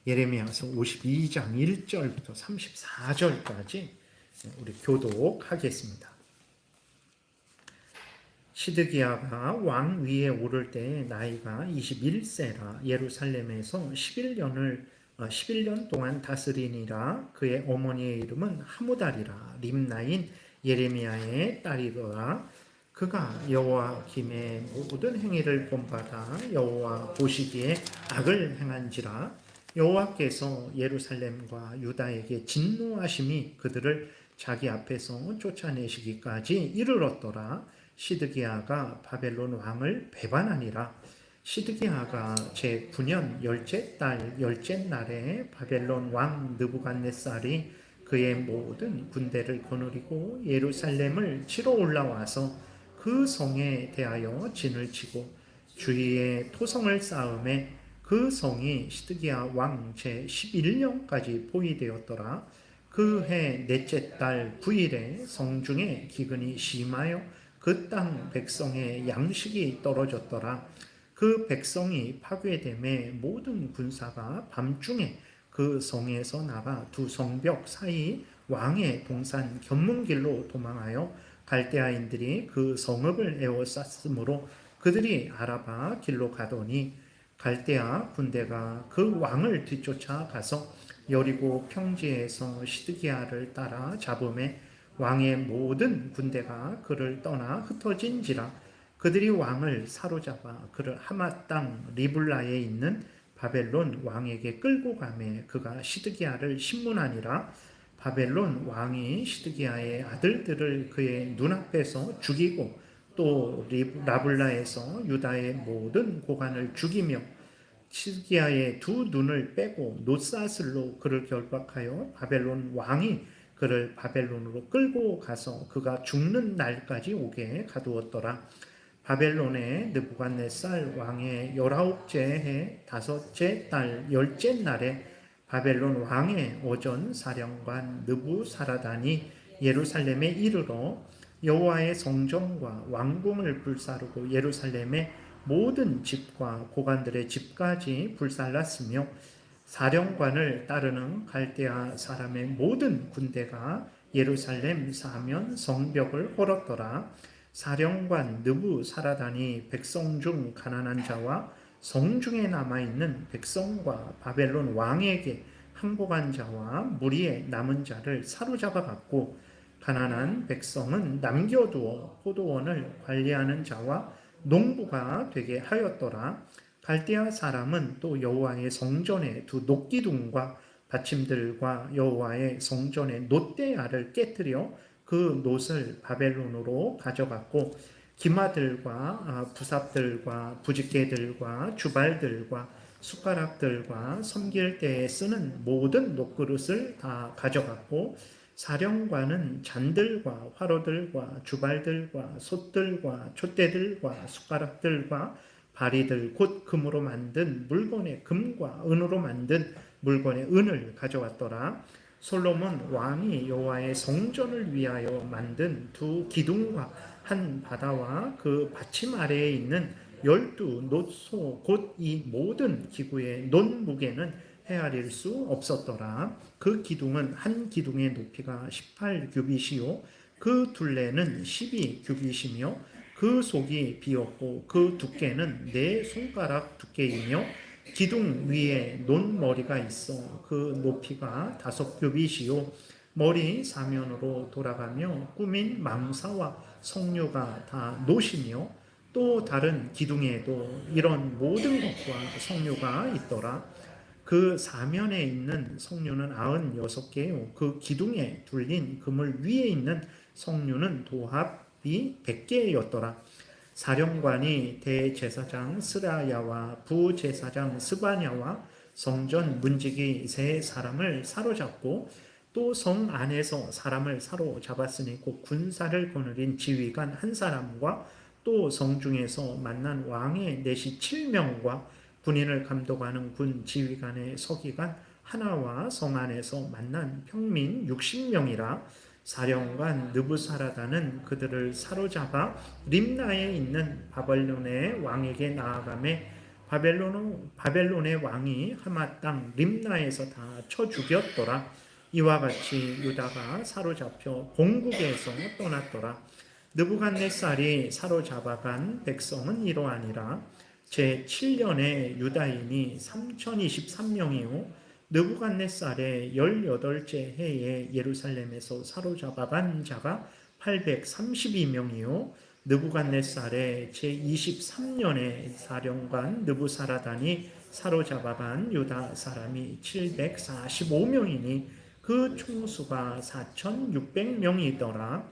예레미야서 52장 1절부터 34절까지 우리 교독하겠습니다. 시드기야가 왕 위에 오를 때 나이가 21세라 예루살렘에서 11년 동안 다스리니라. 그의 어머니의 이름은 하무달이라 림나인 예레미야의 딸이더라. 그가 여호와김의 모든 행위를 본받아 여호와 보시기에 악을 행한지라. 여호와께서 예루살렘과 유다에게 진노하심이 그들을 자기 앞에서 쫓아내시기까지 이르렀더라. 시드기야가 바벨론 왕을 배반하니라. 시드기야가 제9년 열째 달 열째 날에 바벨론 왕 느부갓네살이 그의 모든 군대를 거느리고 예루살렘을 치러 올라와서 그 성에 대하여 진을 치고 주위에 토성을 쌓음에 그 성이 시드기야 왕 제11년까지 포위되었더라. 그 해 넷째 달 9일에 성중에 기근이 심하여 그 땅 백성의 양식이 떨어졌더라. 그 백성이 파괴됨에 모든 군사가 밤중에 그 성에서 나가 두 성벽 사이 왕의 동산 견문길로 도망하여 갈대아인들이 그 성읍을 에워쌌으므로 그들이 아라바 길로 가더니 갈대아 군대가 그 왕을 뒤쫓아 가서 여리고 평지에서 시드기야를 따라 잡음에 왕의 모든 군대가 그를 떠나 흩어진지라. 그들이 왕을 사로잡아 그를 하맛 땅 리블라에 있는 바벨론 왕에게 끌고 가매 그가 시드기야를 신문하니라. 바벨론 왕이 시드기야의 아들들을 그의 눈앞에서 죽이고 또 라블라에서 유다의 모든 고관을 죽이며 시드기야의 두 눈을 빼고 놋사슬로 그를 결박하여 바벨론 왕이 그를 바벨론으로 끌고 가서 그가 죽는 날까지 오게 가두었더라. 바벨론의 느부갓네살 왕의 19째 해 5째 달 10째 날에 바벨론 왕의 오전 사령관 느부사라단이 예루살렘에 이르러 여호와의 성전과 왕궁을 불사르고 예루살렘의 모든 집과 고관들의 집까지 불살랐으며 사령관을 따르는 갈대아 사람의 모든 군대가 예루살렘 사면 성벽을 헐었더라. 사령관 느부사라단이 백성 중 가난한 자와 성중에 남아있는 백성과 바벨론 왕에게 항복한 자와 무리의 남은 자를 사로잡아 갔고 가난한 백성은 남겨두어 포도원을 관리하는 자와 농부가 되게 하였더라. 갈대아 사람은 또 여호와의 성전의 두 녹기둥과 받침들과 여호와의 성전의 놋대야를 깨뜨려 그 놋을 바벨론으로 가져갔고 기마들과 부삽들과 부집개들과 주발들과 숟가락들과 섬길 때에 쓰는 모든 녹그릇을 다 가져갔고 사령관은 잔들과 화로들과 주발들과 솥들과 촛대들과 숟가락들과 바리들 곧 금으로 만든 물건의 금과 은으로 만든 물건의 은을 가져왔더라. 솔로몬 왕이 여호와의 성전을 위하여 만든 두 기둥과 한 바다와 그 받침 아래에 있는 12 놋소 곧 이 모든 기구의 놋 무게는 헤아릴 수 없었더라. 그 기둥은 한 기둥의 높이가 18규빗이요 그 둘레는 12규빗이며 그 속이 비었고 그 두께는 4손가락 두께이며 기둥 위에 논머리가 있어 그 높이가 5규빗이요 머리 사면으로 돌아가며 꾸민 망사와 석류가 다 놋이며 또 다른 기둥에도 이런 모든 것과 석류가 있더라. 그 사면에 있는 석류는 96개요 그 기둥에 둘린 그물 위에 있는 석류는 도합이 100개였더라. 사령관이 대제사장 스라야와 부제사장 스바냐와 성전 문지기 3사람을 사로잡고 또 성 안에서 사람을 사로잡았으니 곧 군사를 거느린 지휘관 1사람과 또 성중에서 만난 왕의 내시 7명과 군인을 감독하는 군 지휘관의 서기관 하나와 성 안에서 만난 평민 60명이라. 사령관 느부사라단은 그들을 사로잡아 림나에 있는 바벨론의 왕에게 나아가매 바벨론의 왕이 하마 땅 림나에서 다 쳐 죽였더라. 이와 같이 유다가 사로잡혀 본국에서 떠났더라. 느부갓네살이 사로잡아간 백성은 이러하니라. 제7년에 유다인이 3023명이요 느부갓네살의 18째 해에 예루살렘에서 사로잡아간 자가 832명이요 느부갓네살의 제23년에 사령관 느부사라단이 사로잡아간 유다 사람이 745명이니 그 총수가 4600명이더라.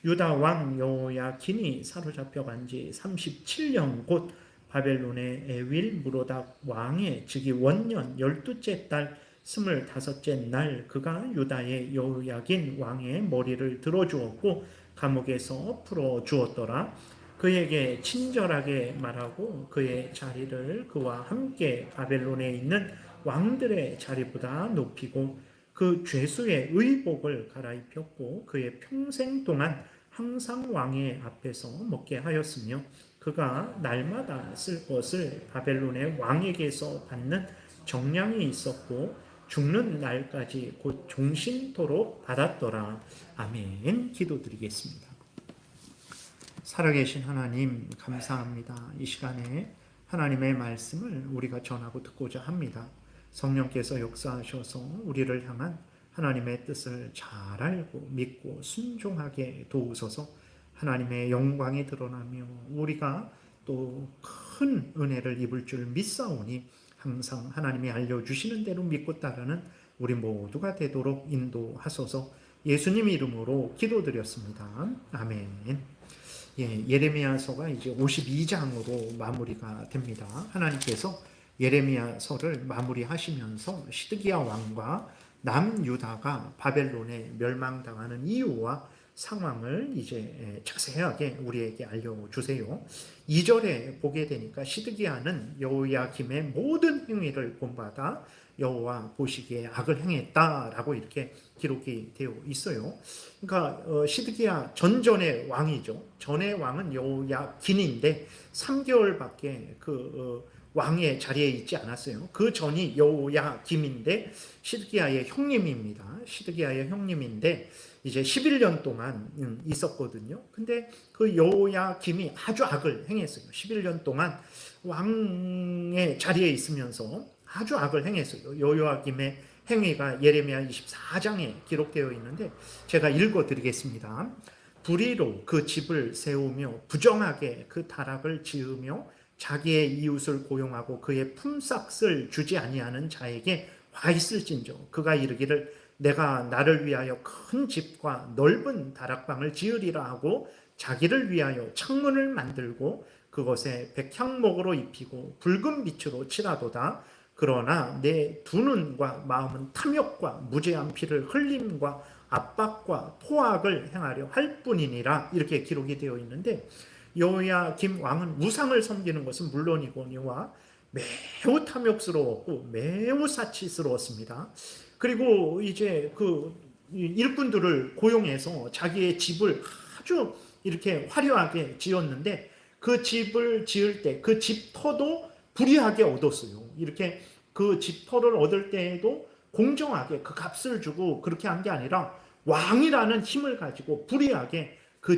유다 왕 여호야긴이 사로잡혀간 지 37년 곧 바벨론의 에윌 무로닥 왕의 즉위 원년 12째 달 25째 날 그가 유다의 여호야긴 왕의 머리를 들어주었고 감옥에서 풀어주었더라. 그에게 친절하게 말하고 그의 자리를 그와 함께 바벨론에 있는 왕들의 자리보다 높이고 그 죄수의 의복을 갈아입혔고 그의 평생 동안 항상 왕의 앞에서 먹게 하였으며 그가 날마다 쓸 것을 바벨론의 왕에게서 받는 정량이 있었고 죽는 날까지 곧 종신토록 받았더라. 아멘. 기도드리겠습니다. 살아계신 하나님 감사합니다. 이 시간에 하나님의 말씀을 우리가 전하고 듣고자 합니다. 성령께서 역사하셔서 우리를 향한 하나님의 뜻을 잘 알고 믿고 순종하게 도우소서. 하나님의 영광이 드러나며 우리가 또 큰 은혜를 입을 줄 믿사오니 항상 하나님이 알려주시는 대로 믿고 따르는 우리 모두가 되도록 인도하소서. 예수님 이름으로 기도드렸습니다. 아멘. 예레미야서가 이제 52장으로 마무리가 됩니다. 하나님께서 예레미야서를 마무리하시면서 시드기야 왕과 남유다가 바벨론에 멸망당하는 이유와 상황을 이제 자세하게 우리에게 알려주세요. 2절에 보게 되니까 시드기야는 여호야김의 모든 행위를 본받아 여호와 보시기에 악을 행했다라고 이렇게 기록이 되어 있어요. 그러니까 시드기야 전전의 왕이죠. 전의 왕은 여호야긴인데 3개월밖에 왕의 자리에 있지 않았어요. 그 전이 여호야김인데 시드기야의 형님입니다. 시드기야의 형님인데 이제 11년 동안 있었거든요. 근데 그 여호야김이 아주 악을 행했어요. 11년 동안 왕의 자리에 있으면서 아주 악을 행했어요. 여호야김의 행위가 예레미야 24장에 기록되어 있는데 제가 읽어드리겠습니다. 불의로 그 집을 세우며 부정하게 그 다락을 지으며 자기의 이웃을 고용하고 그의 품삯을 주지 아니하는 자에게 화 있을진저 그가 이르기를 내가 나를 위하여 큰 집과 넓은 다락방을 지으리라 하고 자기를 위하여 창문을 만들고 그것에 백향목으로 입히고 붉은 빛으로 칠하도다. 그러나 내 두 눈과 마음은 탐욕과 무죄한 피를 흘림과 압박과 포악을 행하려 할 뿐이니라. 이렇게 기록이 되어 있는데 여호야김 왕은 우상을 섬기는 것은 물론이거니와 매우 탐욕스러웠고 매우 사치스러웠습니다. 그리고 이제 그 일꾼들을 고용해서 자기의 집을 아주 이렇게 화려하게 지었는데 그 집을 지을 때 그 집터도 불이하게 얻었어요. 이렇게 그 집터를 얻을 때에도 공정하게 그 값을 주고 그렇게 한 게 아니라 왕이라는 힘을 가지고 불이하게 그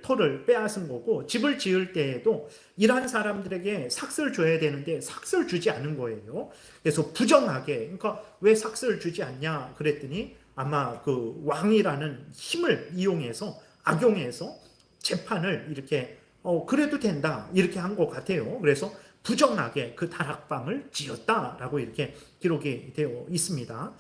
터를 빼앗은 거고 집을 지을 때에도 일한 사람들에게 삭스를 줘야 되는데 삭스를 주지 않은 거예요. 그래서 부정하게 그러니까 왜 삭스를 주지 않냐 그랬더니 아마 그 왕이라는 힘을 이용해서 악용해서 재판을 이렇게 그래도 된다 이렇게 한 것 같아요. 그래서 부정하게 그 다락방을 지었다라고 이렇게 기록이 되어 있습니다.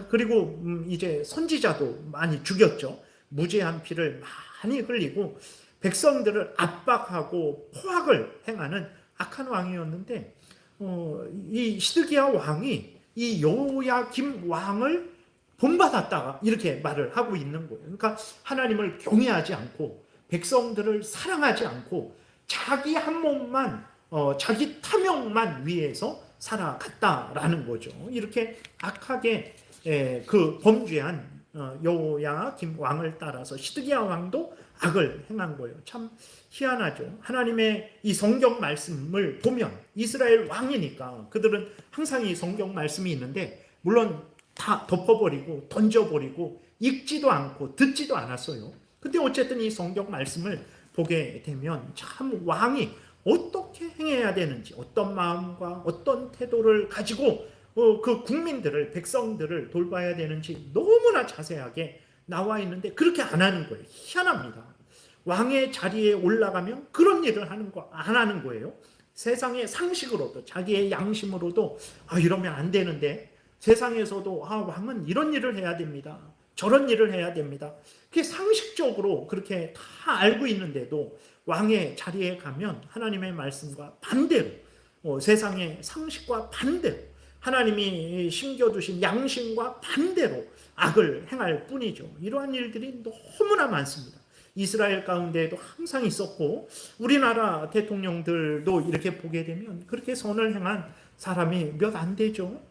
그리고 이제 선지자도 많이 죽였죠. 무죄한 피를 많이 흘리고 백성들을 압박하고 포악을 행하는 악한 왕이었는데 이 시드기야 왕이 이 여호야김 왕을 본받았다 이렇게 말을 하고 있는 거예요. 그러니까 하나님을 경외하지 않고 백성들을 사랑하지 않고 자기 한 몸만 자기 탐욕만 위해서 살아갔다라는 거죠. 이렇게 악하게 그 범죄한 여호야김 왕을 따라서 시드기야 왕도 악을 행한 거예요. 참 희한하죠. 하나님의 이 성경 말씀을 보면 이스라엘 왕이니까 그들은 항상 이 성경 말씀이 있는데 물론 다 덮어버리고 던져버리고 읽지도 않고 듣지도 않았어요. 근데 어쨌든 이 성경 말씀을 보게 되면 참 왕이 어떻게 행해야 되는지 어떤 마음과 어떤 태도를 가지고 그 국민들을 백성들을 돌봐야 되는지 너무나 자세하게 나와 있는데 그렇게 안 하는 거예요. 희한합니다. 왕의 자리에 올라가면 그런 일을 안 하는 거예요. 세상의 상식으로도 자기의 양심으로도 이러면 안 되는데 세상에서도 왕은 이런 일을 해야 됩니다. 저런 일을 해야 됩니다. 그게 상식적으로 그렇게 다 알고 있는데도 왕의 자리에 가면 하나님의 말씀과 반대로 세상의 상식과 반대로 하나님이 심겨두신 양심과 반대로 악을 행할 뿐이죠. 이러한 일들이 너무나 많습니다. 이스라엘 가운데에도 항상 있었고 우리나라 대통령들도 이렇게 보게 되면 그렇게 선을 행한 사람이 몇 안 되죠.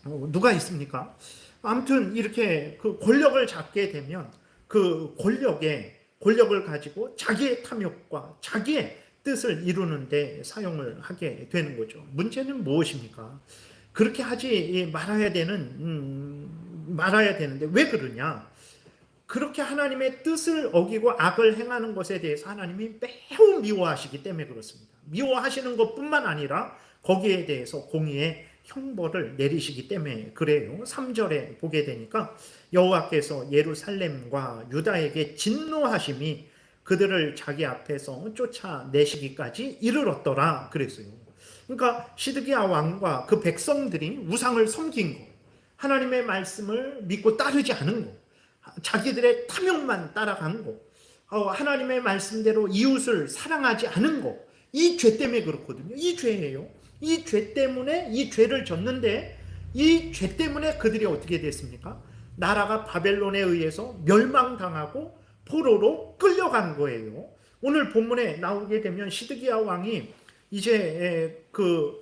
누가 있습니까? 아무튼 이렇게 그 권력을 잡게 되면 그 권력을 가지고 자기의 탐욕과 자기의 뜻을 이루는데 사용을 하게 되는 거죠. 문제는 무엇입니까? 그렇게 하지 말아야 되는데 왜 그러냐? 그렇게 하나님의 뜻을 어기고 악을 행하는 것에 대해서 하나님이 매우 미워하시기 때문에 그렇습니다. 미워하시는 것뿐만 아니라 거기에 대해서 공의의 형벌을 내리시기 때문에 그래요. 3절에 보게 되니까 여호와께서 예루살렘과 유다에게 진노하심이 그들을 자기 앞에서 쫓아내시기까지 이르렀더라 그랬어요. 그러니까 시드기야 왕과 그 백성들이 우상을 섬긴 거, 하나님의 말씀을 믿고 따르지 않은 거, 자기들의 탐욕만 따라간 거, 하나님의 말씀대로 이웃을 사랑하지 않은 거, 이 죄 때문에 그렇거든요. 이 죄예요. 이 죄 때문에 이 죄를 졌는데 이 죄 때문에 그들이 어떻게 됐습니까? 나라가 바벨론에 의해서 멸망당하고 포로로 끌려간 거예요. 오늘 본문에 나오게 되면 시드기야 왕이 이제 그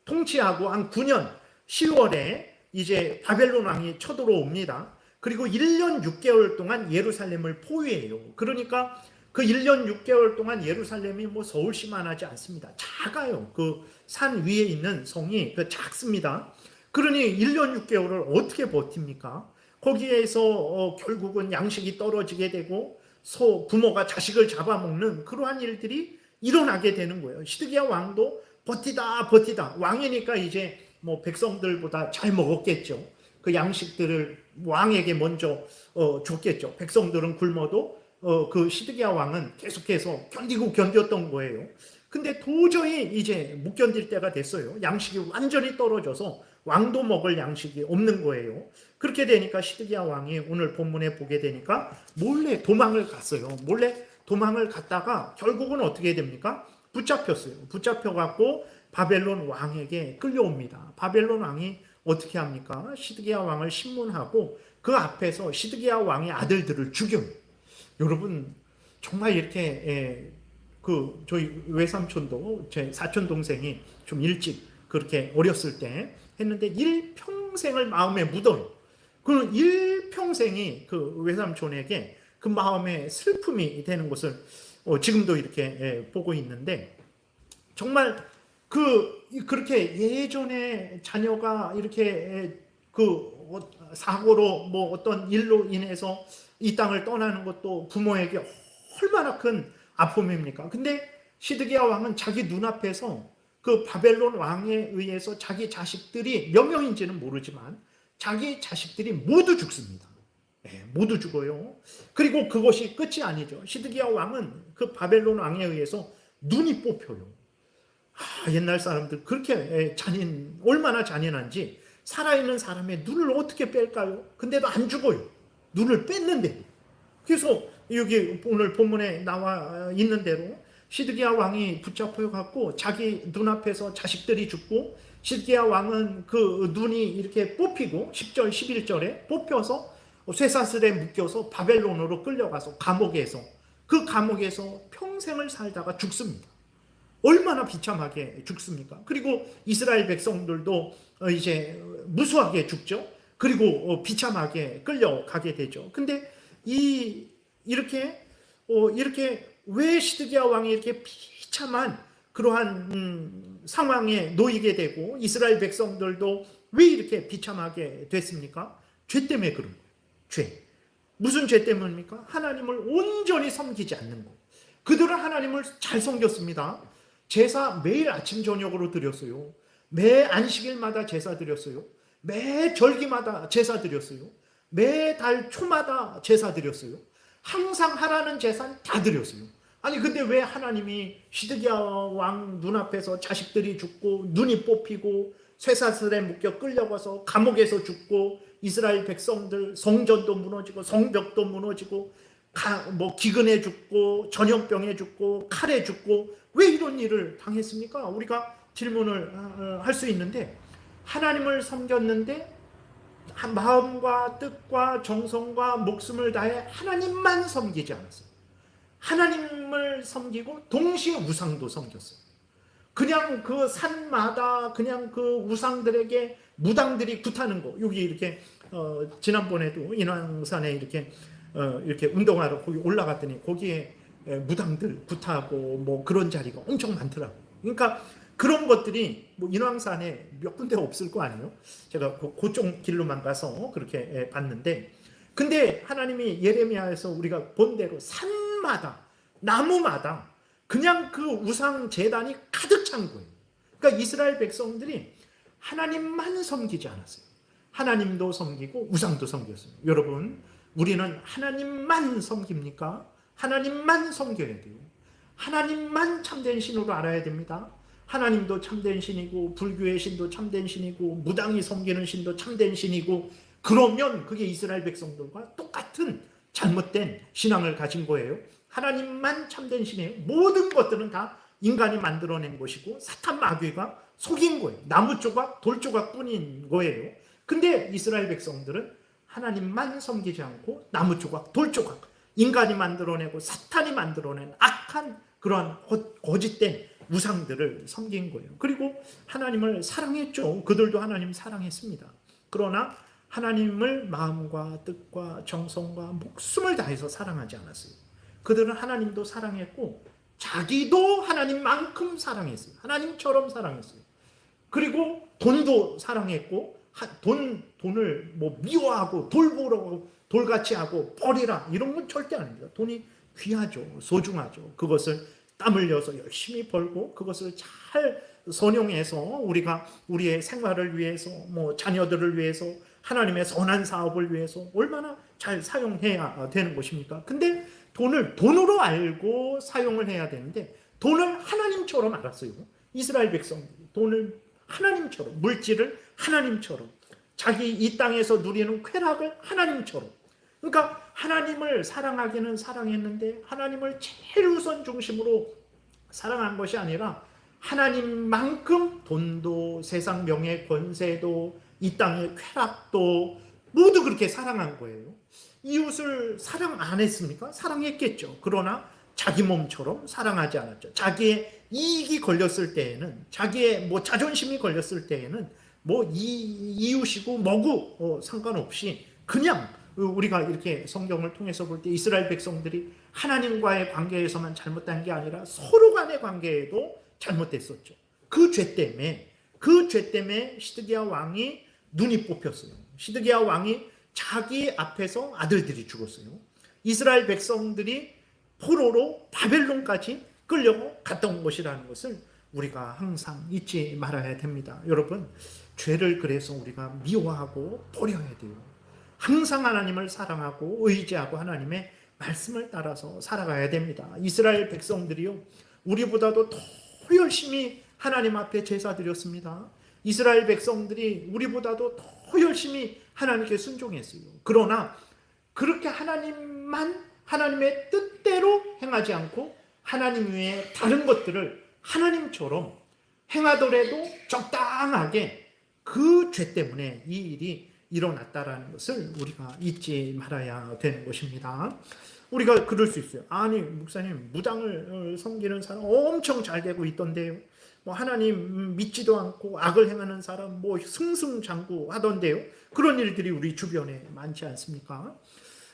통치하고 한 9년 10월에 이제 바벨론 왕이 쳐들어옵니다. 그리고 1년 6개월 동안 예루살렘을 포위해요. 그러니까 그 1년 6개월 동안 예루살렘이 뭐 서울시만 하지 않습니다. 작아요. 그 산 위에 있는 성이 작습니다. 그러니 1년 6개월을 어떻게 버팁니까? 거기에서 결국은 양식이 떨어지게 되고 부모가 자식을 잡아먹는 그러한 일들이 일어나게 되는 거예요. 시드기야 왕도 버티다 왕이니까 이제 뭐 백성들보다 잘 먹었겠죠. 그 양식들을 왕에게 먼저 줬겠죠. 백성들은 굶어도 그 시드기야 왕은 계속해서 견뎠던 거예요. 근데 도저히 이제 못 견딜 때가 됐어요. 양식이 완전히 떨어져서 왕도 먹을 양식이 없는 거예요. 그렇게 되니까 시드기야 왕이 오늘 본문에 보게 되니까 몰래 도망을 갔어요. 몰래 도망을 갔다가 결국은 어떻게 됩니까? 붙잡혔어요. 붙잡혀갖고 바벨론 왕에게 끌려옵니다. 바벨론 왕이 어떻게 합니까? 시드기야 왕을 신문하고 그 앞에서 시드기야 왕의 아들들을 죽여요. 여러분 정말 이렇게 저희 외삼촌도 제 사촌 동생이 좀 일찍 그렇게 어렸을 때 했는데 일평생을 마음에 묻어요. 그 일평생이 그 외삼촌에게 그 마음의 슬픔이 되는 것을 지금도 이렇게 보고 있는데 정말 그렇게 예전에 자녀가 이렇게 사고로 뭐 어떤 일로 인해서 이 땅을 떠나는 것도 부모에게 얼마나 큰 아픔입니까? 근데 시드기야 왕은 자기 눈앞에서 그 바벨론 왕에 의해서 자기 자식들이 몇 명인지는 모르지만 자기 자식들이 모두 죽습니다. 네, 모두 죽어요. 그리고 그것이 끝이 아니죠. 시드기야 왕은 그 바벨론 왕에 의해서 눈이 뽑혀요. 옛날 사람들 그렇게 얼마나 잔인한지 살아있는 사람의 눈을 어떻게 뺄까요? 근데도 안 죽어요. 눈을 뺐는데. 그래서 여기 오늘 본문에 나와 있는 대로 시드기야 왕이 붙잡혀 갖고 자기 눈앞에서 자식들이 죽고 시드기야 왕은 그 눈이 이렇게 뽑히고 10절 11절에 뽑혀서 쇠사슬에 묶여서 바벨론으로 끌려가서 그 감옥에서 평생을 살다가 죽습니다. 얼마나 비참하게 죽습니까? 그리고 이스라엘 백성들도 이제 무수하게 죽죠. 그리고 비참하게 끌려가게 되죠. 근데 이렇게 왜 시드기야 왕이 이렇게 비참한 그러한 상황에 놓이게 되고 이스라엘 백성들도 왜 이렇게 비참하게 됐습니까? 죄 때문에 그런 거예요. 죄. 무슨 죄 때문입니까? 하나님을 온전히 섬기지 않는 것. 그들은 하나님을 잘 섬겼습니다. 제사 매일 아침 저녁으로 드렸어요. 매 안식일마다 제사 드렸어요. 매 절기마다 제사 드렸어요. 매달 초마다 제사 드렸어요. 항상 하라는 제사는 다 드렸어요. 아니 근데 왜 하나님이 시드기야 왕 눈앞에서 자식들이 죽고 눈이 뽑히고 쇠사슬에 묶여 끌려가서 감옥에서 죽고 이스라엘 백성들 성전도 무너지고 성벽도 무너지고 기근에 죽고 전염병에 죽고 칼에 죽고 왜 이런 일을 당했습니까? 우리가 질문을 할 수 있는데 하나님을 섬겼는데 마음과 뜻과 정성과 목숨을 다해 하나님만 섬기지 않았어요. 하나님을 섬기고 동시에 우상도 섬겼어요. 그냥 그 산마다 그냥 그 우상들에게 무당들이 굿하는 거. 여기 이렇게 지난번에도 인왕산에 이렇게 운동하러 거기 올라갔더니 거기에 무당들 굿하고 뭐 그런 자리가 엄청 많더라고요. 그러니까 그런 것들이 뭐 인왕산에 몇 군데 없을 거 아니에요. 제가 그쪽 길로만 가서 그렇게 봤는데, 근데 하나님이 예레미야에서 우리가 본 대로 산마다 나무마다 그냥 그 우상 제단이 가득 찬 거예요. 그러니까 이스라엘 백성들이 하나님만 섬기지 않았어요. 하나님도 섬기고 우상도 섬겼어요. 여러분, 우리는 하나님만 섬깁니까? 하나님만 섬겨야 돼요. 하나님만 참된 신으로 알아야 됩니다. 하나님도 참된 신이고 불교의 신도 참된 신이고 무당이 섬기는 신도 참된 신이고, 그러면 그게 이스라엘 백성들과 똑같은 잘못된 신앙을 가진 거예요. 하나님만 참된 신이에요. 모든 것들은 다 인간이 만들어낸 것이고 사탄 마귀가 속인 거예요. 나무 조각, 돌 조각 뿐인 거예요. 근데 이스라엘 백성들은 하나님만 섬기지 않고 나무 조각, 돌 조각, 인간이 만들어내고 사탄이 만들어낸 악한 그러한 거짓된 우상들을 섬긴 거예요. 그리고 하나님을 사랑했죠. 그들도 하나님 사랑했습니다. 그러나 하나님을 마음과 뜻과 정성과 목숨을 다해서 사랑하지 않았어요. 그들은 하나님도 사랑했고 자기도 하나님만큼 사랑했어요. 하나님처럼 사랑했어요. 그리고 돈도 사랑했고 돈을 뭐 미워하고 돌보라고 돌같이 하고 버리라 이런 건 절대 아닙니다. 돈이 귀하죠. 소중하죠. 그것을 땀 흘려서 열심히 벌고 그것을 잘 선용해서 우리가 우리의 생활을 위해서 뭐 자녀들을 위해서 하나님의 선한 사업을 위해서 얼마나 잘 사용해야 되는 것입니까? 근데 돈을 돈으로 알고 사용을 해야 되는데 돈을 하나님처럼 알았어요. 이스라엘 백성들이 돈을 하나님처럼, 물질을 하나님처럼, 자기 이 땅에서 누리는 쾌락을 하나님처럼. 그러니까 하나님을 사랑하기는 사랑했는데 하나님을 제일 우선 중심으로 사랑한 것이 아니라 하나님만큼 돈도 세상 명예 권세도 이 땅의 쾌락도 모두 그렇게 사랑한 거예요. 이웃을 사랑 안 했습니까? 사랑했겠죠. 그러나 자기 몸처럼 사랑하지 않았죠. 자기의 이익이 걸렸을 때에는, 자기의 뭐 자존심이 걸렸을 때에는 뭐 이웃이고 뭐고 상관없이 그냥, 우리가 이렇게 성경을 통해서 볼 때 이스라엘 백성들이 하나님과의 관계에서만 잘못된 게 아니라 서로 간의 관계에도 잘못됐었죠. 그 죄 때문에 시드기야 왕이 눈이 뽑혔어요. 시드기야 왕이 자기 앞에서 아들들이 죽었어요. 이스라엘 백성들이 포로로 바벨론까지 끌려갔던 것이라는 것을 우리가 항상 잊지 말아야 됩니다. 여러분, 죄를 그래서 우리가 미워하고 버려야 돼요. 항상 하나님을 사랑하고 의지하고 하나님의 말씀을 따라서 살아가야 됩니다. 이스라엘 백성들이요, 우리보다도 더 열심히 하나님 앞에 제사 드렸습니다. 이스라엘 백성들이 우리보다도 더 열심히 하나님께 순종했어요. 그러나 그렇게 하나님의 뜻대로 행하지 않고 하나님 외에 다른 것들을 하나님처럼 행하더라도 적당하게, 그 죄 때문에 이 일이 일어났다라는 것을 우리가 잊지 말아야 되는 것입니다. 우리가 그럴 수 있어요. 아니 목사님, 무당을 섬기는 사람 엄청 잘 되고 있던데요. 뭐 하나님 믿지도 않고 악을 행하는 사람 뭐 승승장구하던데요. 그런 일들이 우리 주변에 많지 않습니까?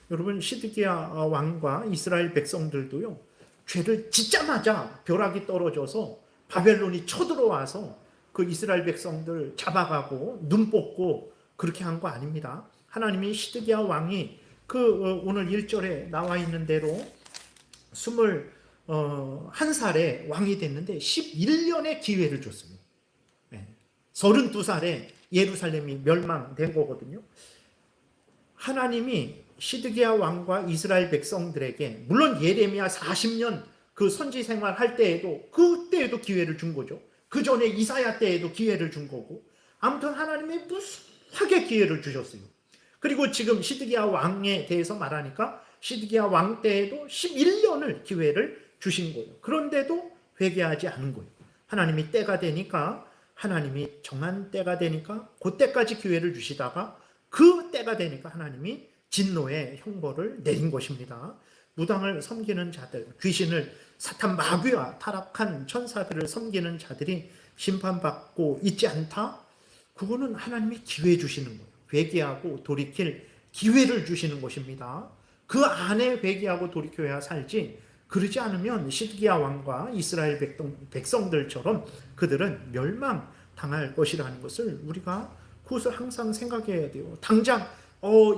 여러분, 시드기야 왕과 이스라엘 백성들도요, 죄를 짓자마자 벼락이 떨어져서 바벨론이 쳐들어와서 그 이스라엘 백성들 잡아가고 눈 뽑고 그렇게 한 거 아닙니다. 하나님이 시드기야 왕이 오늘 1절에 나와 있는 대로 21살에 왕이 됐는데 11년의 기회를 줬습니다. 32살에 예루살렘이 멸망된 거거든요. 하나님이 시드기야 왕과 이스라엘 백성들에게 물론 예레미야 40년 그 선지 생활할 때에도 그때에도 기회를 준 거죠. 그 전에 이사야 때에도 기회를 준 거고, 아무튼 하나님이 무수하게 기회를 주셨어요. 그리고 지금 시드기야 왕에 대해서 말하니까 시드기야 왕 때에도 11년을 기회를 주신 거예요. 그런데도 회개하지 않은 거예요. 하나님이 때가 되니까, 하나님이 정한 때가 되니까 그때까지 기회를 주시다가 그 때가 되니까 하나님이 진노의 형벌을 내린 것입니다. 무당을 섬기는 자들, 귀신을, 사탄 마귀와 타락한 천사들을 섬기는 자들이 심판받고 있지 않다? 그거는 하나님이 기회 주시는 거예요. 회개하고 돌이킬 기회를 주시는 것입니다. 그 안에 회개하고 돌이켜야 살지, 그러지 않으면 시드기야 왕과 이스라엘 백성들처럼 그들은 멸망당할 것이라는 것을 우리가 그것을 항상 생각해야 돼요. 당장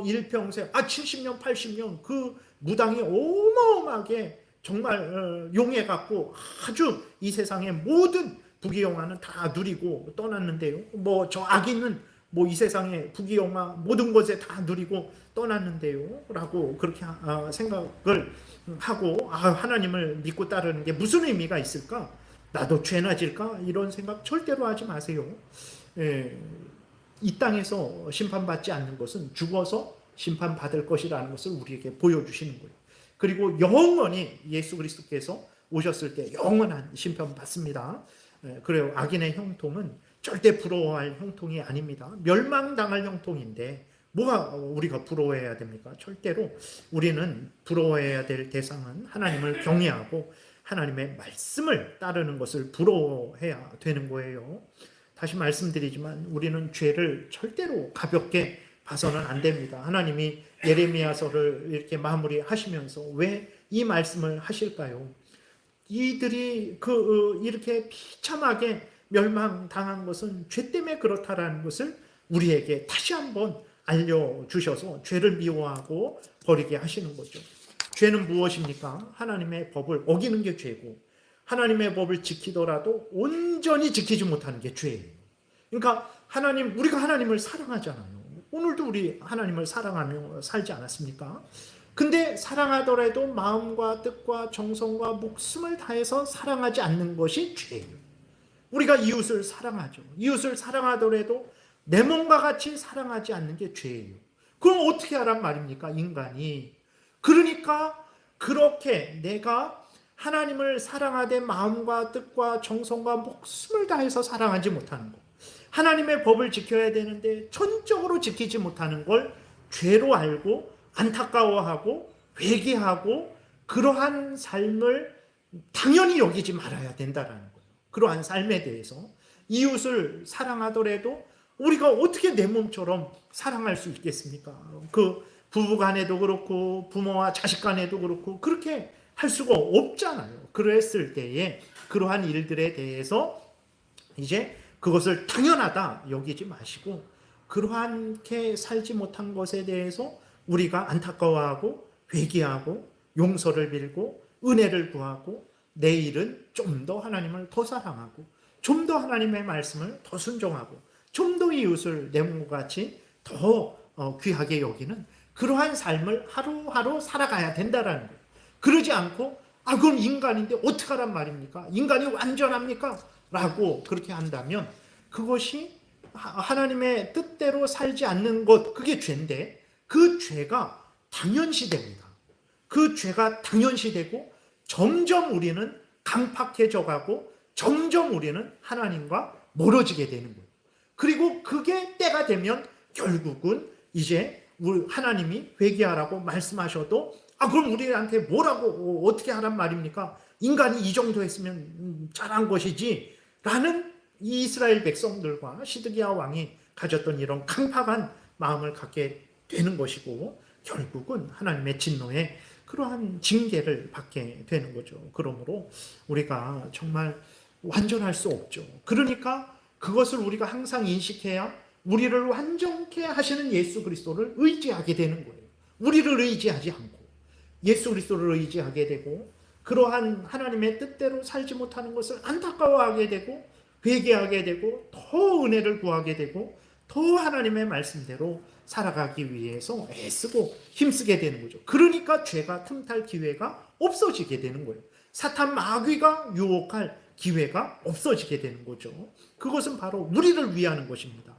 일평생 70년 80년 그 무당이 어마어마하게 정말 용해갖고 아주 이 세상의 모든 부귀영화는 다 누리고 떠났는데요. 뭐 저 악인은 뭐 이 세상의 부귀영화 모든 것에 다 누리고 떠났는데요 라고 그렇게 생각을 하고 하나님을 믿고 따르는 게 무슨 의미가 있을까? 나도 죄나 질까? 이런 생각 절대로 하지 마세요. 이 땅에서 심판받지 않는 것은 죽어서 심판받을 것이라는 것을 우리에게 보여주시는 거예요. 그리고 영원히 예수 그리스도께서 오셨을 때 영원한 심판 받습니다. 그래요. 악인의 형통은 절대 부러워할 형통이 아닙니다. 멸망당할 형통인데 뭐가 우리가 부러워해야 됩니까? 절대로 우리는 부러워해야 될 대상은 하나님을 경외하고 하나님의 말씀을 따르는 것을 부러워해야 되는 거예요. 다시 말씀드리지만 우리는 죄를 절대로 가볍게 봐서는 안 됩니다. 하나님이 예레미야서를 이렇게 마무리하시면서 왜 이 말씀을 하실까요? 이들이 이렇게 비참하게 멸망당한 것은 죄 때문에 그렇다라는 것을 우리에게 다시 한번 알려주셔서 죄를 미워하고 버리게 하시는 거죠. 죄는 무엇입니까? 하나님의 법을 어기는 게 죄고, 하나님의 법을 지키더라도 온전히 지키지 못하는 게 죄예요. 그러니까 우리가 하나님을 사랑하잖아요. 오늘도 우리 하나님을 사랑하며 살지 않았습니까? 근데 사랑하더라도 마음과 뜻과 정성과 목숨을 다해서 사랑하지 않는 것이 죄예요. 우리가 이웃을 사랑하죠. 이웃을 사랑하더라도 내 몸과 같이 사랑하지 않는 게 죄예요. 그럼 어떻게 하란 말입니까? 인간이. 그러니까 그렇게 내가 하나님을 사랑하되 마음과 뜻과 정성과 목숨을 다해서 사랑하지 못하는 것, 하나님의 법을 지켜야 되는데 전적으로 지키지 못하는 걸 죄로 알고 안타까워하고 회개하고 그러한 삶을 당연히 여기지 말아야 된다는 거예요. 그러한 삶에 대해서 이웃을 사랑하더라도 우리가 어떻게 내 몸처럼 사랑할 수 있겠습니까? 그 부부 간에도 그렇고 부모와 자식 간에도 그렇고 그렇게 할 수가 없잖아요. 그랬을 때에 그러한 일들에 대해서 이제 그것을 당연하다 여기지 마시고 그러한게 살지 못한 것에 대해서 우리가 안타까워하고 회개하고 용서를 빌고 은혜를 구하고 내일은 좀 더 하나님을 더 사랑하고 좀 더 하나님의 말씀을 더 순종하고 좀 더 이웃을 내 몸과 같이 더 귀하게 여기는 그러한 삶을 하루하루 살아가야 된다라는 거예요. 그러지 않고 그건 인간인데 어떡하란 말입니까? 인간이 완전합니까? 라고 그렇게 한다면 그것이 하나님의 뜻대로 살지 않는 것, 그게 죄인데 그 죄가 당연시됩니다. 그 죄가 당연시되고 점점 우리는 강팍해져 가고 점점 우리는 하나님과 멀어지게 되는 거예요. 그리고 그게 때가 되면 결국은 이제 하나님이 회개하라고 말씀하셔도 그럼 우리한테 뭐라고 어떻게 하란 말입니까? 인간이 이 정도 했으면 잘한 것이지 라는 이 이스라엘 백성들과 시드기야 왕이 가졌던 이런 강팍한 마음을 갖게 되는 것이고, 결국은 하나님의 진노에 그러한 징계를 받게 되는 거죠. 그러므로 우리가 정말 완전할 수 없죠. 그러니까 그것을 우리가 항상 인식해야 우리를 완전케 하시는 예수 그리스도를 의지하게 되는 거예요. 우리를 의지하지 않고 예수 그리스도를 의지하게 되고, 그러한 하나님의 뜻대로 살지 못하는 것을 안타까워하게 되고, 회개하게 되고, 더 은혜를 구하게 되고, 더 하나님의 말씀대로 살아가기 위해서 애쓰고 힘쓰게 되는 거죠. 그러니까 죄가 틈탈 기회가 없어지게 되는 거예요. 사탄 마귀가 유혹할 기회가 없어지게 되는 거죠. 그것은 바로 우리를 위하는 것입니다.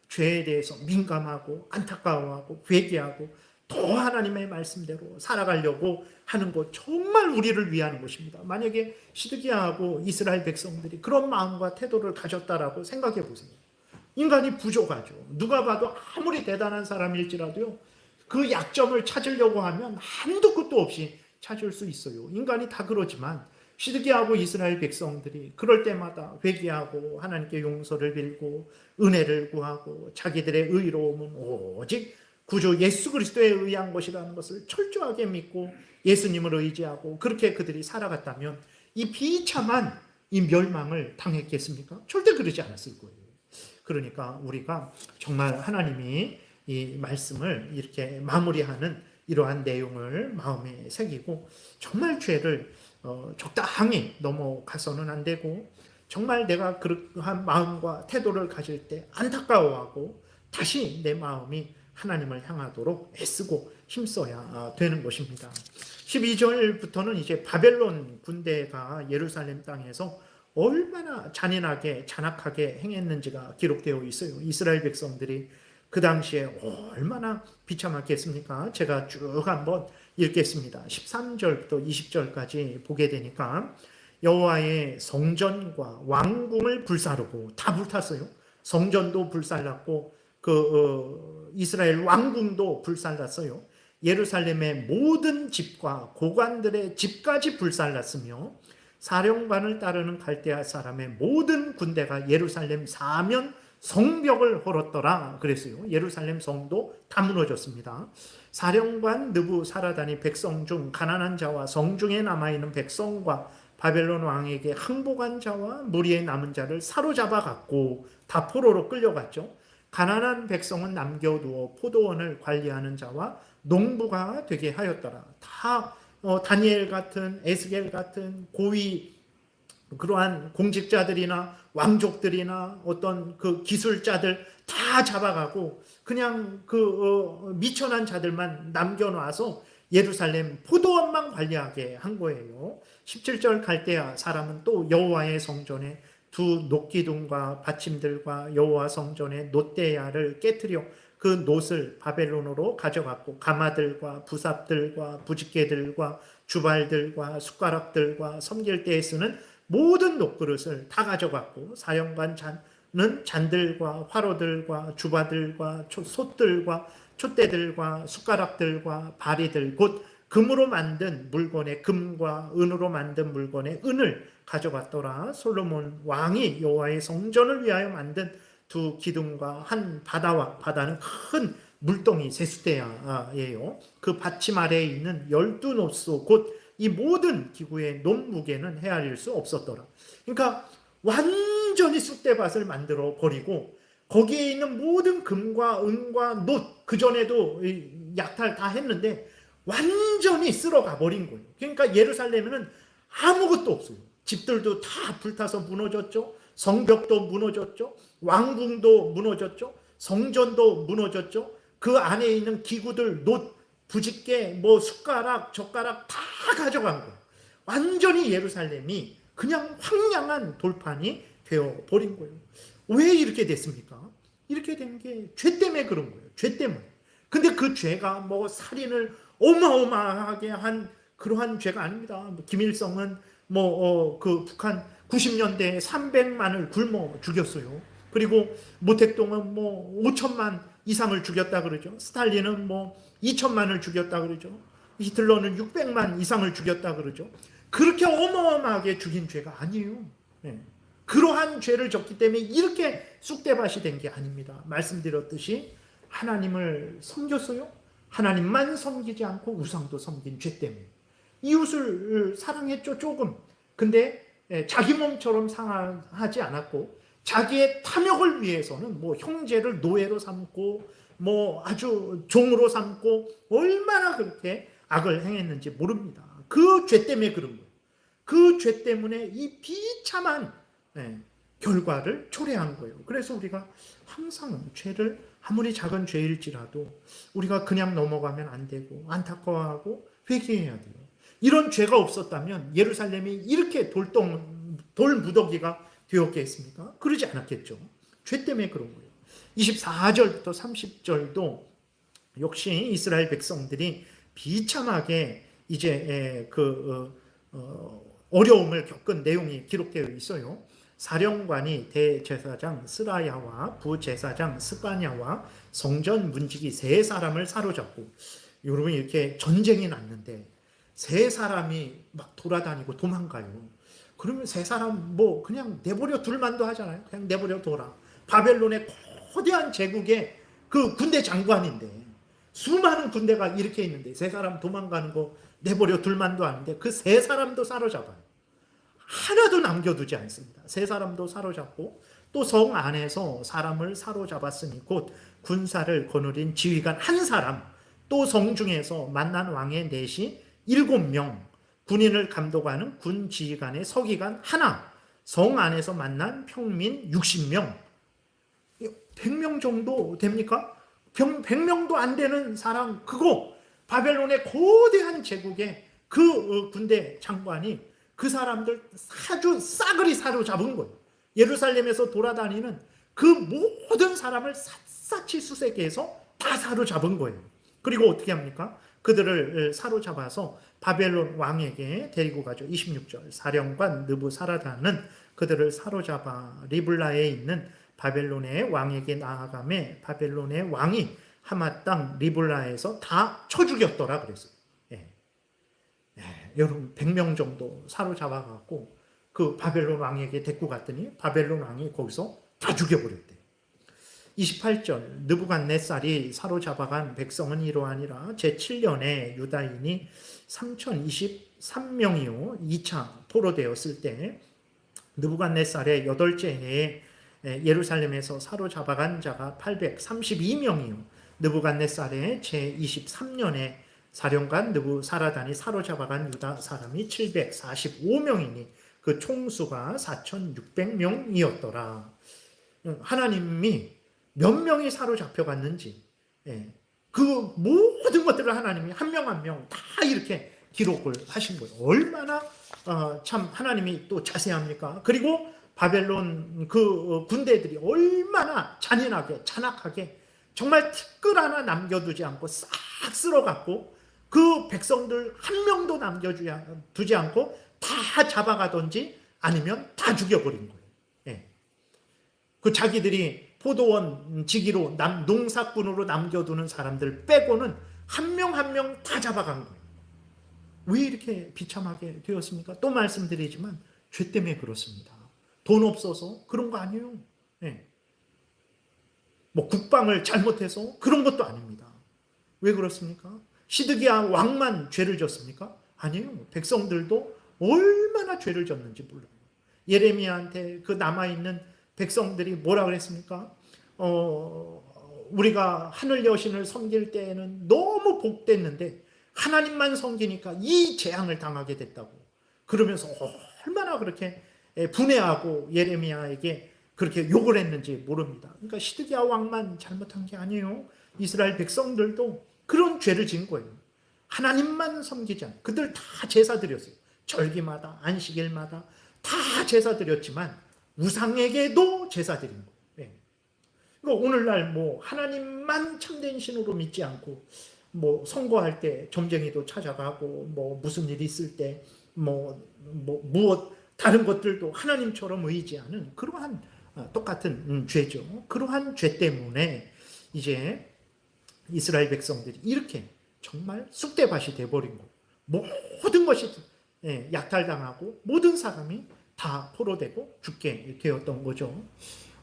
죄에 대해서 민감하고 안타까워하고 회개하고 더 하나님의 말씀대로 살아가려고 하는 것, 정말 우리를 위하는 것입니다. 만약에 시드기야하고 이스라엘 백성들이 그런 마음과 태도를 가졌다라고 생각해 보세요. 인간이 부족하죠. 누가 봐도 아무리 대단한 사람일지라도요, 그 약점을 찾으려고 하면 한도 끝도 없이 찾을 수 있어요. 인간이 다 그러지만 시드기야하고 이스라엘 백성들이 그럴 때마다 회개하고 하나님께 용서를 빌고 은혜를 구하고 자기들의 의로움은 오직 구주 예수 그리스도에 의한 것이라는 것을 철저하게 믿고 예수님을 의지하고 그렇게 그들이 살아갔다면 이 비참한 이 멸망을 당했겠습니까? 절대 그러지 않았을 거예요. 그러니까 우리가 정말 하나님이 이 말씀을 이렇게 마무리하는 이러한 내용을 마음에 새기고, 정말 죄를 적당히 넘어가서는 안 되고, 정말 내가 그러한 마음과 태도를 가질 때 안타까워하고 다시 내 마음이 하나님을 향하도록 애쓰고 힘써야 되는 것입니다. 12절부터는 이제 바벨론 군대가 예루살렘 땅에서 얼마나 잔인하게 잔악하게 행했는지가 기록되어 있어요. 이스라엘 백성들이 그 당시에 얼마나 비참했겠습니까? 제가 쭉 한번 읽겠습니다. 13절부터 20절까지 보게 되니까, 여호와의 성전과 왕궁을 불사르고, 다 불탔어요. 성전도 불살랐고 이스라엘 왕궁도 불살랐어요. 예루살렘의 모든 집과 고관들의 집까지 불살랐으며, 사령관을 따르는 갈대아 사람의 모든 군대가 예루살렘 사면 성벽을 헐었더라 그랬어요. 예루살렘 성도 다 무너졌습니다. 사령관 느부사라단이 백성 중 가난한 자와 성중에 남아있는 백성과 바벨론 왕에게 항복한 자와 무리에 남은 자를 사로잡아 갔고 다 포로로 끌려갔죠. 가난한 백성은 남겨두어 포도원을 관리하는 자와 농부가 되게 하였더라. 다 다니엘 같은, 에스겔 같은 고위 그러한 공직자들이나 왕족들이나 어떤 그 기술자들 다 잡아가고 그냥 미천한 자들만 남겨놔서 예루살렘 포도원만 관리하게 한 거예요. 17절 갈대아 사람은 또 여호와의 성전에 두 놋기둥과 받침들과 여호와 성전의 놋대야를 깨트려 그 놋을 바벨론으로 가져갔고, 가마들과 부삽들과 부집개들과 주발들과 숟가락들과 섬길 때에 쓰는 모든 놋그릇을 다 가져갔고, 사령관은 잔들과 화로들과 주바들과 솥들과 촛대들과 숟가락들과 바리들, 곧 금으로 만든 물건의 금과 은으로 만든 물건의 은을 가져갔더라. 솔로몬 왕이 여호와의 성전을 위하여 만든 두 기둥과 한 바다와, 바다는 큰 물동이 세수대야예요. 그 받침 아래에 있는 12노소 곧 이 모든 기구의 놋 무게는 헤아릴 수 없었더라. 그러니까 완전히 쑥대밭을 만들어 버리고 거기에 있는 모든 금과 은과 놋, 그전에도 약탈 다 했는데 완전히 쓸어가 버린 거예요. 그러니까 예루살렘에는 아무것도 없어요. 집들도 다 불타서 무너졌죠. 성벽도 무너졌죠. 왕궁도 무너졌죠. 성전도 무너졌죠. 그 안에 있는 기구들, 놋, 부집개, 숟가락, 젓가락 다 가져간 거예요. 완전히 예루살렘이 그냥 황량한 돌판이 되어버린 거예요. 왜 이렇게 됐습니까? 이렇게 된 게 죄 때문에 그런 거예요. 죄 때문에. 근데 그 죄가 살인을 어마어마하게 한 그러한 죄가 아닙니다. 김일성은 그 북한 90년대에 300만을 굶어 죽였어요. 그리고 모택동은 5천만 이상을 죽였다 그러죠. 스탈린은 2천만을 죽였다 그러죠. 히틀러는 600만 이상을 죽였다 그러죠. 그렇게 어마어마하게 죽인 죄가 아니에요. 네. 그러한 죄를 졌기 때문에 이렇게 쑥대밭이 된 게 아닙니다. 말씀드렸듯이 하나님을 섬겼어요. 하나님만 섬기지 않고 우상도 섬긴 죄 때문에. 이웃을 사랑했죠, 조금. 근데 자기 몸처럼 사랑하지 않았고, 자기의 탐욕을 위해서는 뭐 형제를 노예로 삼고 뭐 아주 종으로 삼고 얼마나 그렇게 악을 행했는지 모릅니다. 그 죄 때문에 그런 거예요. 그 죄 때문에 이 비참한 결과를 초래한 거예요. 그래서 우리가 항상 죄를 아무리 작은 죄일지라도 우리가 그냥 넘어가면 안 되고 안타까워하고 회개해야 돼요. 이런 죄가 없었다면 예루살렘이 이렇게 돌무더기가 되었겠습니까? 그러지 않았겠죠. 죄 때문에 그런 거예요. 24절부터 30절도 역시 이스라엘 백성들이 비참하게 이제 어려움을 겪은 내용이 기록되어 있어요. 사령관이 대제사장 스라야와 부제사장 스바냐와 성전 문지기 세 사람을 사로잡고, 여러분 이렇게 전쟁이 났는데 세 사람이 막 돌아다니고 도망가요. 그러면 세 사람 뭐 그냥 내버려 둘만도 하잖아요. 그냥 내버려 둬라. 바벨론의 거대한 제국의 그 군대 장관인데, 수많은 군대가 이렇게 있는데 세 사람 도망가는 거 내버려 둘만도 하는데 그 세 사람도 사로잡아요. 하나도 남겨두지 않습니다. 세 사람도 사로잡고, 또 성 안에서 사람을 사로잡았으니 곧 군사를 거느린 지휘관 한 사람, 또 성 중에서 만난 왕의 넷이 7명, 군인을 감독하는 군 지휘관의 서기관 하나, 성 안에서 만난 평민 60명, 100명 정도 됩니까? 100명도 안 되는 사람, 그거 바벨론의 거대한 제국의 그 군대 장관이 그 사람들 아주 싸그리 사로잡은 거예요. 예루살렘에서 돌아다니는 그 모든 사람을 샅샅이 수색해서 다 사로잡은 거예요. 그리고 어떻게 합니까? 그들을 사로잡아서 바벨론 왕에게 데리고 가죠. 26절, 사령관 느부사라단은 그들을 사로잡아 리블라에 있는 바벨론의 왕에게 나아가매 바벨론의 왕이 하마 땅 리블라에서 다 쳐 죽였더라 그랬어요. 여러분 100명 정도 사로잡아갖고 그 바벨론 왕에게 데리고 갔더니 바벨론 왕이 거기서 다 죽여버렸대. 28절, 느부갓네살이 사로잡아간 백성은 이러하니라. 제7년에 유다인이 3023명이요 2차 포로되었을 때 느부갓네살의 8째 해에 예루살렘에서 사로잡아간 자가 832명이요 느부갓네살의 제23년에 사령관 느부사라단이 사로잡아간 유다 사람이 745명이니 그 총수가 4600명이었더라. 하나님이 몇 명이 사로잡혀갔는지, 그 모든 것들을 하나님이 한 명 한 명 다 이렇게 기록을 하신 거예요. 얼마나 참 하나님이 또 자세합니까? 그리고 바벨론 그 군대들이 얼마나 잔인하게 잔악하게 정말 티끌 하나 남겨두지 않고 싹 쓸어갖고 그 백성들 한 명도 남겨두지 않고 다 잡아가든지 아니면 다 죽여버린 거예요. 그 자기들이 포도원 지기로 농사꾼으로 남겨두는 사람들 빼고는 한 명 한 명 다 잡아간 거예요. 왜 이렇게 비참하게 되었습니까? 또 말씀드리지만 죄 때문에 그렇습니다. 돈 없어서 그런 거 아니에요. 뭐 국방을 잘못해서 그런 것도 아닙니다. 왜 그렇습니까? 시드기야 왕만 죄를 졌습니까? 아니에요. 백성들도 얼마나 죄를 졌는지 몰라요. 예레미야한테 그 남아있는 백성들이 뭐라 그랬습니까? 우리가 하늘 여신을 섬길 때에는 너무 복됐는데 하나님만 섬기니까 이 재앙을 당하게 됐다고. 그러면서 얼마나 그렇게 분해하고 예레미야에게 그렇게 욕을 했는지 모릅니다. 그러니까 시드기야 왕만 잘못한 게 아니에요. 이스라엘 백성들도 그런 죄를 지은 거예요. 하나님만 섬기지 않고 그들 다 제사 드렸어요. 절기마다 안식일마다 다 제사 드렸지만 우상에게도 제사 드린 거예요. 그러니까 오늘날 뭐 하나님만 참된 신으로 믿지 않고 뭐 선거할 때 점쟁이도 찾아가고 뭐 무슨 일이 있을 때 무엇 다른 것들도 하나님처럼 의지하는 그러한 똑같은 죄죠. 그러한 죄 때문에 이제 이스라엘 백성들이 이렇게 정말 쑥대밭이 돼버린 거. 모든 것이 약탈당하고 모든 사람이 다 포로되고 죽게 되었던 거죠.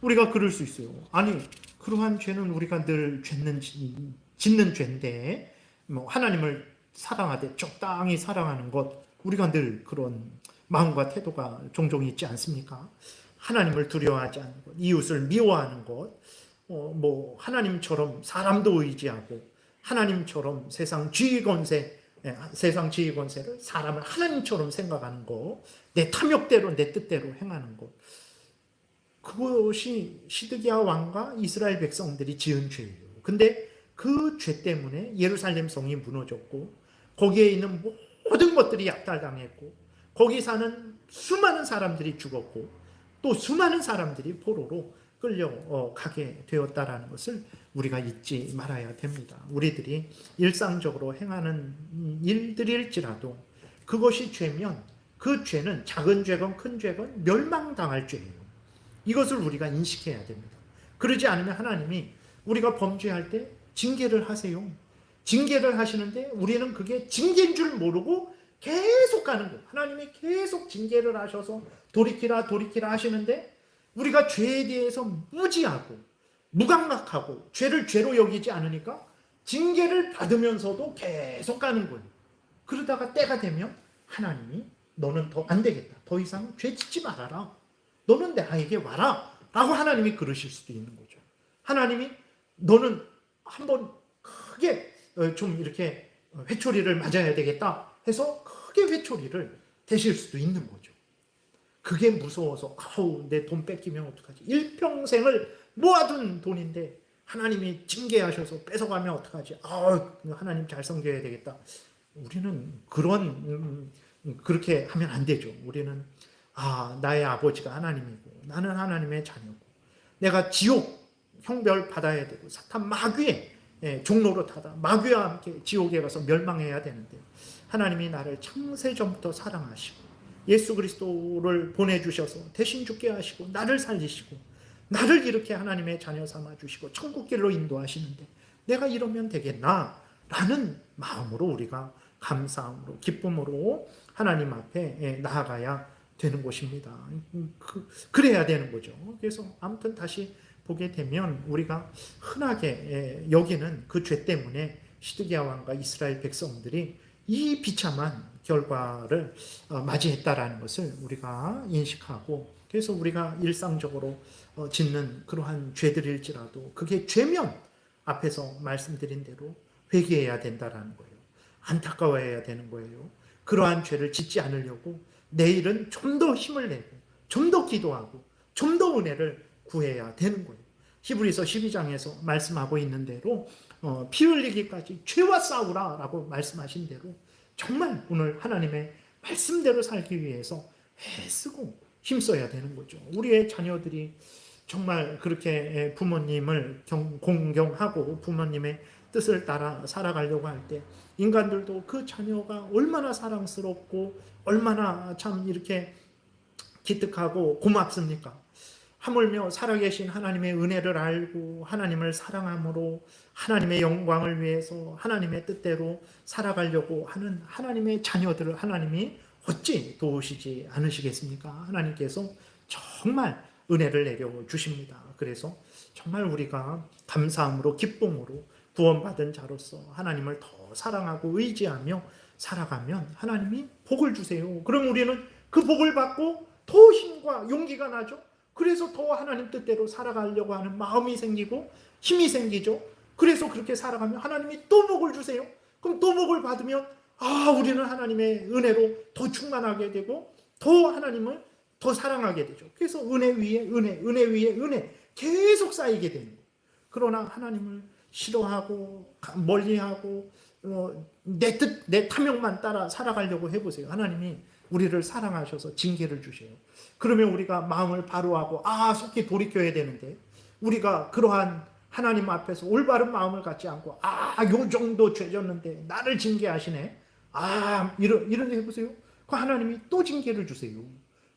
우리가 그럴 수 있어요. 아니, 그러한 죄는 우리가 늘 짓는 죄인데, 뭐 하나님을 사랑하되 적당히 사랑하는 것, 우리가 늘 그런 마음과 태도가 종종 있지 않습니까? 하나님을 두려워하지 않는 것, 이웃을 미워하는 것, 뭐 하나님처럼 사람도 의지하고 하나님처럼 세상 지휘 권세를 사람을 하나님처럼 생각하는 것, 내 탐욕대로 내 뜻대로 행하는 것, 그것이 시드기야 왕과 이스라엘 백성들이 지은 죄예요. 근데 그 죄 때문에 예루살렘 성이 무너졌고 거기에 있는 모든 것들이 약탈당했고 거기 사는 수많은 사람들이 죽었고 또 수많은 사람들이 포로로 끌려가게 되었다라는 것을 우리가 잊지 말아야 됩니다. 우리들이 일상적으로 행하는 일들일지라도 그것이 죄면 그 죄는 작은 죄건 큰 죄건 멸망당할 죄예요. 이것을 우리가 인식해야 됩니다. 그러지 않으면 하나님이 우리가 범죄할 때 징계를 하세요. 징계를 하시는데 우리는 그게 징계인 줄 모르고 계속 가는 거예요. 하나님이 계속 징계를 하셔서 돌이키라 하시는데 우리가 죄에 대해서 무지하고 무감각하고 죄를 죄로 여기지 않으니까 징계를 받으면서도 계속 가는 거예요. 그러다가 때가 되면 하나님이 너는 더 안 되겠다. 더 이상 죄 짓지 말아라. 너는 나에게 와라. 라고 하나님이 그러실 수도 있는 거죠. 하나님이 너는 한번 크게 좀 이렇게 회초리를 맞아야 되겠다 해서 크게 회초리를 대실 수도 있는 거죠. 그게 무서워서 아우 내 돈 뺏기면 어떡하지? 일평생을 모아둔 돈인데 하나님이 징계하셔서 뺏어가면 어떡하지? 아우 하나님 잘 섬겨야 되겠다. 우리는 그렇게 하면 안 되죠. 우리는 나의 아버지가 하나님이고 나는 하나님의 자녀고 내가 지옥 형벌 받아야 되고 사탄 마귀의 종로로 타다 마귀와 함께 지옥에 가서 멸망해야 되는데 하나님이 나를 창세전부터 사랑하시고 예수 그리스도를 보내주셔서 대신 죽게 하시고 나를 살리시고 나를 이렇게 하나님의 자녀 삼아주시고 천국길로 인도하시는데 내가 이러면 되겠나? 라는 마음으로 우리가 감사함으로 기쁨으로 하나님 앞에 나아가야 되는 것입니다. 그래야 되는 거죠. 그래서 아무튼 다시 보게 되면 우리가 흔하게 여기는 그 죄 때문에 시드기야 왕과 이스라엘 백성들이 이 비참한 결과를 맞이했다라는 것을 우리가 인식하고 그래서 우리가 일상적으로 짓는 그러한 죄들일지라도 그게 죄면 앞에서 말씀드린 대로 회개해야 된다라는 거예요. 안타까워해야 되는 거예요. 그러한 죄를 짓지 않으려고 내일은 좀 더 힘을 내고 좀 더 기도하고 좀 더 은혜를 구해야 되는 거예요. 히브리서 12장에서 말씀하고 있는 대로 피 흘리기까지 죄와 싸우라 라고 말씀하신 대로 정말 오늘 하나님의 말씀대로 살기 위해서 애쓰고 힘써야 되는 거죠. 우리의 자녀들이 정말 그렇게 부모님을 공경하고 부모님의 뜻을 따라 살아가려고 할 때 인간들도 그 자녀가 얼마나 사랑스럽고 얼마나 참 이렇게 기특하고 고맙습니까? 하물며 살아계신 하나님의 은혜를 알고 하나님을 사랑함으로 하나님의 영광을 위해서 하나님의 뜻대로 살아가려고 하는 하나님의 자녀들을 하나님이 어찌 도우시지 않으시겠습니까? 하나님께서 정말 은혜를 내려주십니다. 그래서 정말 우리가 감사함으로 기쁨으로 구원받은 자로서 하나님을 더 사랑하고 의지하며 살아가면 하나님이 복을 주세요. 그럼 우리는 그 복을 받고 더 힘과 용기가 나죠. 그래서 더 하나님 뜻대로 살아가려고 하는 마음이 생기고 힘이 생기죠. 그래서 그렇게 살아가면 하나님이 또 복을 주세요. 그럼 또 복을 받으면 우리는 하나님의 은혜로 더 충만하게 되고 더 하나님을 더 사랑하게 되죠. 그래서 은혜 위에 은혜, 은혜 위에 은혜 계속 쌓이게 되는 거예요. 그러나 하나님을 싫어하고 멀리하고 내 뜻, 내 탐욕만 따라 살아가려고 해보세요. 하나님이 우리를 사랑하셔서 징계를 주셔요. 그러면 우리가 마음을 바로하고 속히 돌이켜야 되는데 우리가 그러한 하나님 앞에서 올바른 마음을 갖지 않고 요 정도 죄졌는데 나를 징계하시네. 이런 해보세요. 그 하나님이 또 징계를 주세요.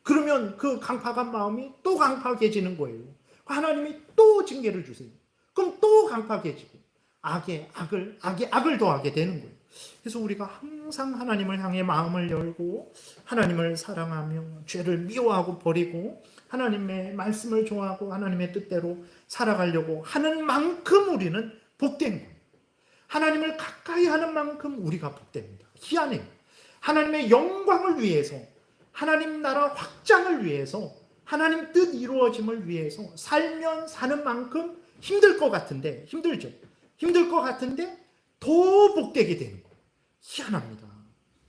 그러면 그 강팍한 마음이 또 강팍해지는 거예요. 하나님이 또 징계를 주세요. 그럼 또 강팍해지고 악에 악을 더하게 되는 거예요. 그래서 우리가 항상 하나님을 향해 마음을 열고 하나님을 사랑하며 죄를 미워하고 버리고 하나님의 말씀을 좋아하고 하나님의 뜻대로 살아가려고 하는 만큼 우리는 복된 거예요. 하나님을 가까이 하는 만큼 우리가 복됩니다. 희한해요. 하나님의 영광을 위해서, 하나님 나라 확장을 위해서, 하나님 뜻 이루어짐을 위해서 살면 사는 만큼 힘들 것 같은데, 힘들죠. 힘들 것 같은데 더 복되게 되는 거예요. 희한합니다.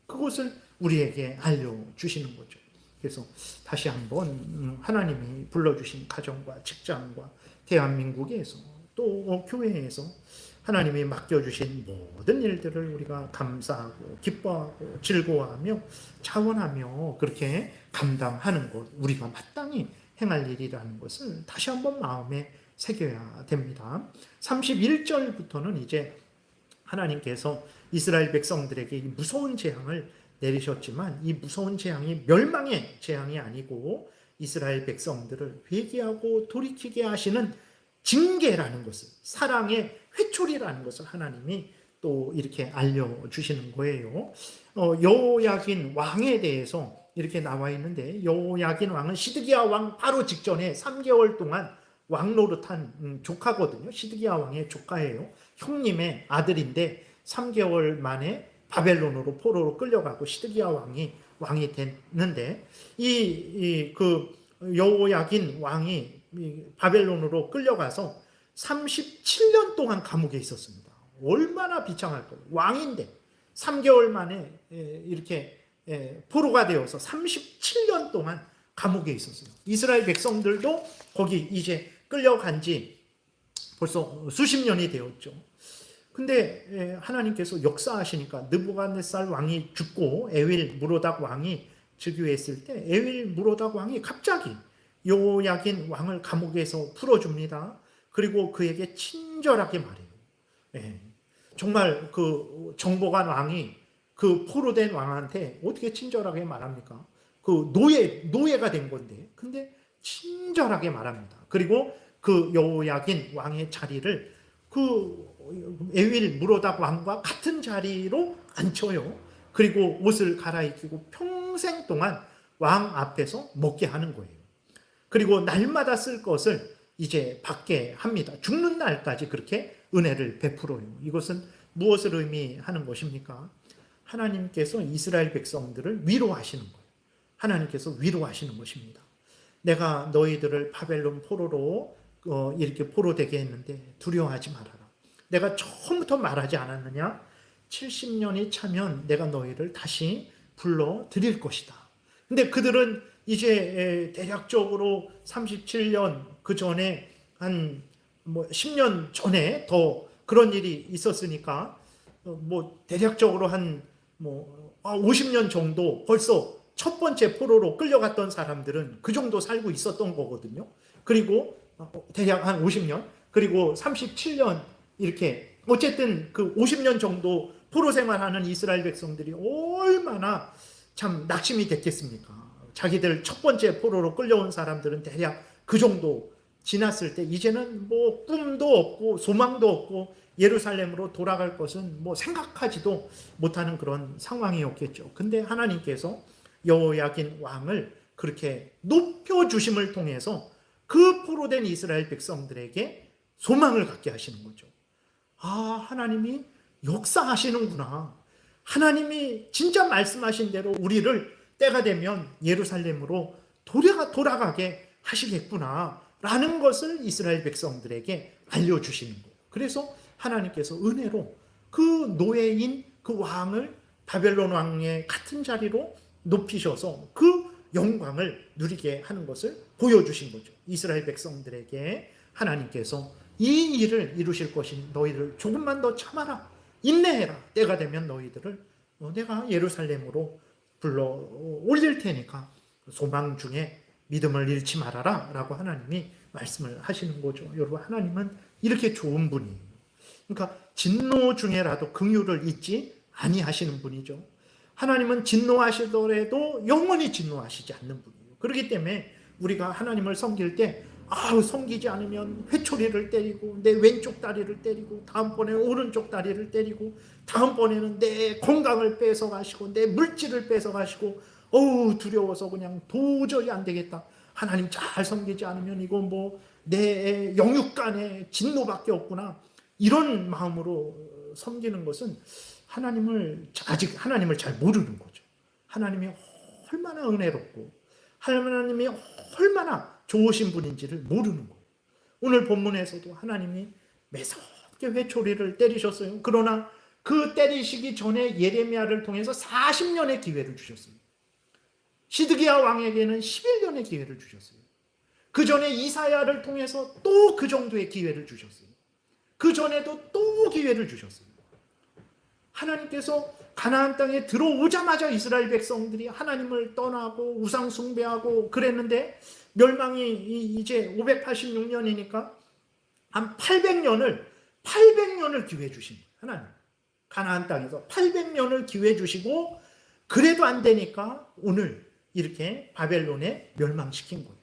그것을 우리에게 알려주시는 거죠. 그래서 다시 한번 하나님이 불러주신 가정과 직장과 대한민국에서 또 교회에서 하나님이 맡겨주신 모든 일들을 우리가 감사하고 기뻐하고 즐거워하며 자원하며 그렇게 감당하는 것, 우리가 마땅히 행할 일이라는 것을 다시 한번 마음에 새겨야 됩니다. 31절부터는 이제 하나님께서 이스라엘 백성들에게 무서운 재앙을 내리셨지만 이 무서운 재앙이 멸망의 재앙이 아니고 이스라엘 백성들을 회개하고 돌이키게 하시는 징계라는 것을, 사랑의 회초리라는 것을 하나님이 또 이렇게 알려주시는 거예요. 여호야긴 왕에 대해서 이렇게 나와 있는데, 여호야긴 왕은 시드기야 왕 바로 직전에 3개월 동안 왕 노릇한 조카거든요. 시드기야 왕의 조카예요. 형님의 아들인데 3개월 만에 바벨론으로 포로로 끌려가고 시드기야 왕이 됐는데, 그 여호야긴 왕이 바벨론으로 끌려가서 37년 동안 감옥에 있었습니다. 얼마나 비참할까요? 왕인데 3개월 만에 이렇게 포로가 되어서 37년 동안 감옥에 있었어요. 이스라엘 백성들도 거기 이제 끌려간 지 벌써 수십 년이 되었죠. 근데 하나님께서 역사하시니까 느부갓네살 왕이 죽고 에윌 무로닥 왕이 즉위했을 때 에윌 무로닥 왕이 갑자기 여호야긴 왕을 감옥에서 풀어줍니다. 그리고 그에게 친절하게 말해요. 정말 그 정복한 왕이 그 포로된 왕한테 어떻게 친절하게 말합니까? 그 노예가 된 건데, 근데 친절하게 말합니다. 그리고 그 여호야긴 왕의 자리를 그 에윌 무로닥 왕과 같은 자리로 앉혀요. 그리고 옷을 갈아입히고 평생 동안 왕 앞에서 먹게 하는 거예요. 그리고 날마다 쓸 것을 이제 받게 합니다. 죽는 날까지 그렇게 은혜를 베풀어요. 이것은 무엇을 의미하는 것입니까? 하나님께서 이스라엘 백성들을 위로하시는 거예요. 하나님께서 위로하시는 것입니다. 내가 너희들을 바벨론 포로로 이렇게 포로되게 했는데 두려워하지 말아라. 내가 처음부터 말하지 않았느냐? 70년이 차면 내가 너희를 다시 불러드릴 것이다. 근데 그들은 이제 대략적으로 37년 그 전에 한 10년 전에 더 그런 일이 있었으니까 대략적으로 한 50년 정도 벌써 첫 번째 포로로 끌려갔던 사람들은 그 정도 살고 있었던 거거든요. 그리고 대략 한 50년, 그리고 37년 이렇게 어쨌든 그 50년 정도 포로 생활하는 이스라엘 백성들이 얼마나 참 낙심이 됐겠습니까? 자기들 첫 번째 포로로 끌려온 사람들은 대략 그 정도 지났을 때 이제는 꿈도 없고 소망도 없고 예루살렘으로 돌아갈 것은 생각하지도 못하는 그런 상황이었겠죠. 근데 하나님께서 여호야긴 왕을 그렇게 높여주심을 통해서 그 포로된 이스라엘 백성들에게 소망을 갖게 하시는 거죠. 아, 하나님이 역사하시는구나. 하나님이 진짜 말씀하신 대로 우리를 때가 되면 예루살렘으로 돌아가게 하시겠구나 라는 것을 이스라엘 백성들에게 알려주시는 거예요. 그래서 하나님께서 은혜로 그 노예인 그 왕을 바벨론 왕의 같은 자리로 높이셔서 그 영광을 누리게 하는 것을 보여주신 거죠. 이스라엘 백성들에게 하나님께서 이 일을 이루실 것인 너희들 조금만 더 참아라, 인내해라. 때가 되면 너희들을 내가 예루살렘으로 불러 올릴 테니까 소망 중에 믿음을 잃지 말아라 라고 하나님이 말씀을 하시는 거죠. 여러분, 하나님은 이렇게 좋은 분이에요. 그러니까 진노 중에라도 긍휼을 잊지 아니하시는 분이죠. 하나님은 진노하시더라도 영원히 진노하시지 않는 분이에요. 그렇기 때문에 우리가 하나님을 섬길 때 섬기지 않으면 회초리를 때리고 내 왼쪽 다리를 때리고 다음번에 오른쪽 다리를 때리고 다음번에는 내 건강을 뺏어가시고 내 물질을 뺏어가시고 두려워서 그냥 도저히 안 되겠다. 하나님 잘 섬기지 않으면 이거 뭐 내 영육간의 진노밖에 없구나. 이런 마음으로 섬기는 것은 아직 하나님을 잘 모르는 거죠. 하나님이 얼마나 은혜롭고 하나님이 얼마나 좋으신 분인지를 모르는 거예요. 오늘 본문에서도 하나님이 매섭게 회초리를 때리셨어요. 그러나 그 때리시기 전에 예레미야를 통해서 40년의 기회를 주셨어요. 시드기야 왕에게는 11년의 기회를 주셨어요. 그 전에 이사야를 통해서 또 그 정도의 기회를 주셨어요. 그 전에도 또 기회를 주셨어요. 하나님께서 가나안 땅에 들어오자마자 이스라엘 백성들이 하나님을 떠나고 우상 숭배하고 그랬는데 멸망이 이제 586년이니까 한 800년을 기회 주신 거예요. 하나님. 가나안 땅에서 800년을 기회 주시고 그래도 안 되니까 오늘 이렇게 바벨론에 멸망시킨 거예요.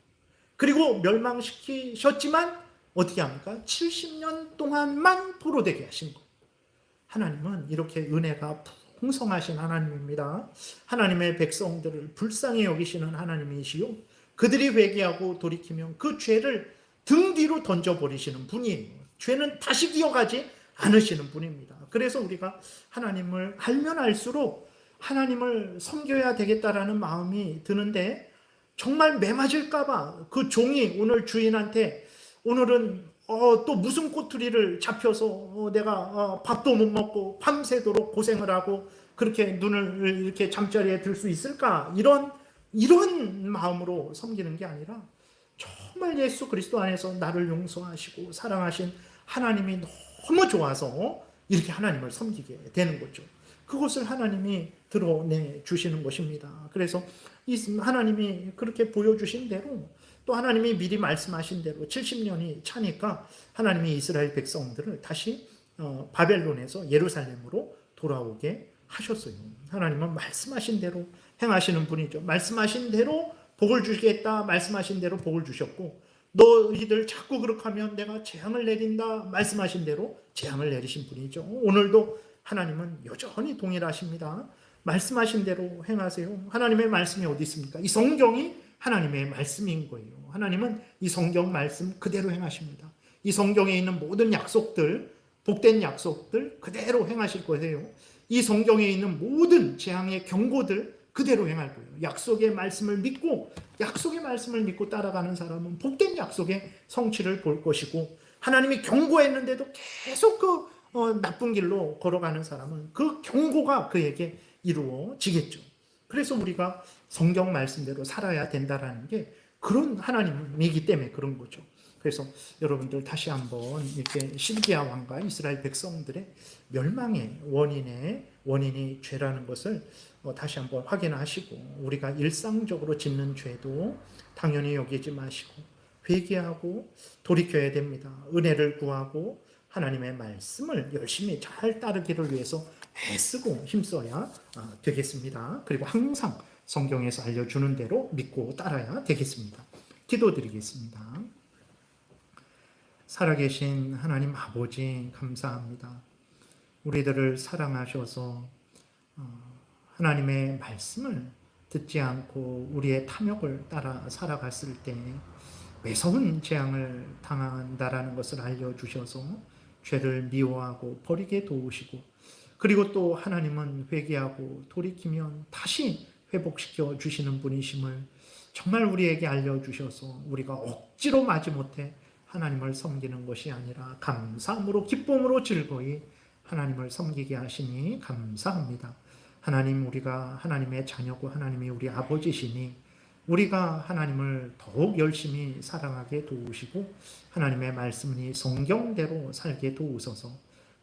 그리고 멸망시키셨지만 어떻게 합니까? 70년 동안만 포로되게 하신 거예요. 하나님은 이렇게 은혜가 풍성하신 하나님입니다. 하나님의 백성들을 불쌍히 여기시는 하나님이시요. 그들이 회개하고 돌이키면 그 죄를 등 뒤로 던져버리시는 분이에요. 죄는 다시 기억하지 않으시는 분입니다. 그래서 우리가 하나님을 알면 알수록 하나님을 섬겨야 되겠다라는 마음이 드는데 정말 매맞을까봐 그 종이 오늘 주인한테 오늘은 또 무슨 꼬투리를 잡혀서 내가 밥도 못 먹고 밤새도록 고생을 하고 그렇게 눈을 이렇게 잠자리에 들 수 있을까? 이런 마음으로 섬기는 게 아니라 정말 예수 그리스도 안에서 나를 용서하시고 사랑하신 하나님이 너무 좋아서 이렇게 하나님을 섬기게 되는 거죠. 그것을 하나님이 드러내 주시는 것입니다. 그래서 하나님이 그렇게 보여주신 대로 또 하나님이 미리 말씀하신 대로 70년이 차니까 하나님이 이스라엘 백성들을 다시 바벨론에서 예루살렘으로 돌아오게 하셨어요. 하나님은 말씀하신 대로 행하시는 분이죠. 말씀하신 대로 복을 주시겠다 말씀하신 대로 복을 주셨고 너희들 자꾸 그렇게 하면 내가 재앙을 내린다 말씀하신 대로 재앙을 내리신 분이죠. 오늘도 하나님은 여전히 동일하십니다. 말씀하신 대로 행하세요. 하나님의 말씀이 어디 있습니까? 이 성경이 하나님의 말씀인 거예요. 하나님은 이 성경 말씀 그대로 행하십니다. 이 성경에 있는 모든 약속들, 복된 약속들 그대로 행하실 거예요. 이 성경에 있는 모든 재앙의 경고들 그대로 행할 거예요. 약속의 말씀을 믿고 따라가는 사람은 복된 약속의 성취를 볼 것이고 하나님이 경고했는데도 계속 나쁜 길로 걸어가는 사람은 그 경고가 그에게 이루어지겠죠. 그래서 우리가 성경 말씀대로 살아야 된다라는 게 그런 하나님이기 때문에 그런 거죠. 그래서 여러분들 다시 한번 이렇게 시드기야 왕과 이스라엘 백성들의 멸망의 원인이 죄라는 것을 다시 한번 확인하시고 우리가 일상적으로 짓는 죄도 당연히 여기지 마시고 회개하고 돌이켜야 됩니다. 은혜를 구하고 하나님의 말씀을 열심히 잘 따르기를 위해서 애쓰고 힘써야 되겠습니다. 그리고 항상 성경에서 알려주는 대로 믿고 따라야 되겠습니다. 기도드리겠습니다. 살아계신 하나님 아버지 감사합니다. 우리들을 사랑하셔서 하나님의 말씀을 듣지 않고 우리의 탐욕을 따라 살아갔을 때 매서운 재앙을 당한다라는 것을 알려주셔서 죄를 미워하고 버리게 도우시고 그리고 또 하나님은 회개하고 돌이키면 다시 회복시켜 주시는 분이심을 정말 우리에게 알려주셔서 우리가 억지로 마지못해 하나님을 섬기는 것이 아니라 감사함으로 기쁨으로 즐거이 하나님을 섬기게 하시니 감사합니다. 하나님 우리가 하나님의 자녀고 하나님이 우리 아버지시니 우리가 하나님을 더욱 열심히 사랑하게 도우시고 하나님의 말씀이 성경대로 살게 도우소서.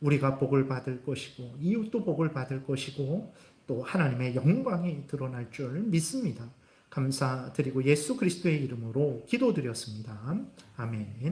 우리가 복을 받을 것이고 이웃도 복을 받을 것이고 또 하나님의 영광이 드러날 줄 믿습니다. 감사드리고 예수 그리스도의 이름으로 기도드렸습니다. 아멘.